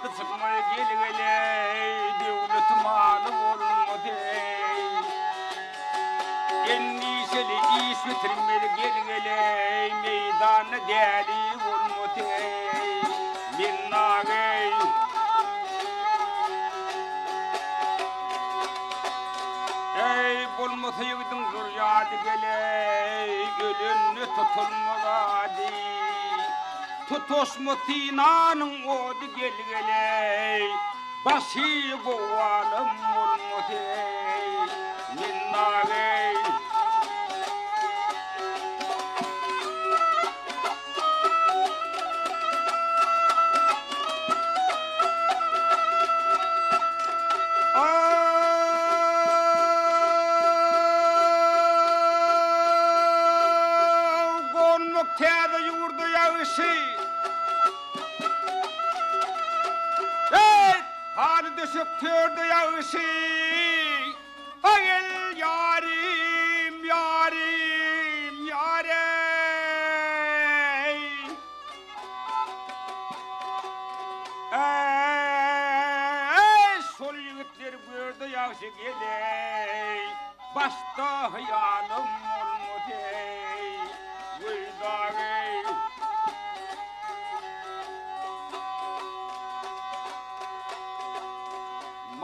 adı çıkmaya gelgele devlet malı olmadı. Endişeli iş bitirmeli gelgele meydanı deli olmadı. Minnagey ey bulmasa yıktın zuryadı gele ölünü tutulmadı. Tutuşmu tinanın odu gelgele başı boğalım olmadı. Minnagey Terde yurdu yağışı hey hali düşüp tördü yağışı ayel yarim yarim yarim ey sol yigitler gördü yağışı geley başta hıyalım olmadı.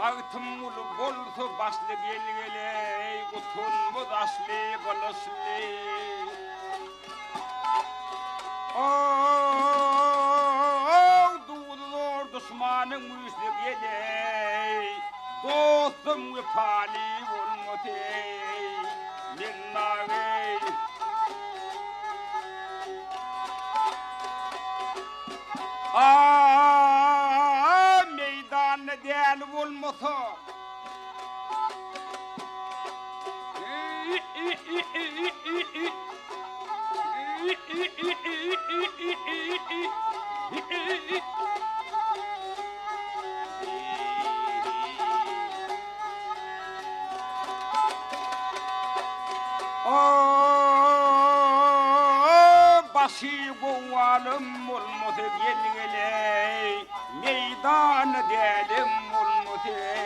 Mağtım ulu bolsu başlı gelgele utunmuz asli kılıçlı. Doğulur düşmanın müjde gele dostum vefali olmadı. Minnagey meydan değil olmasa başı boğalım olmadı gelgele meydan dedim olmadı.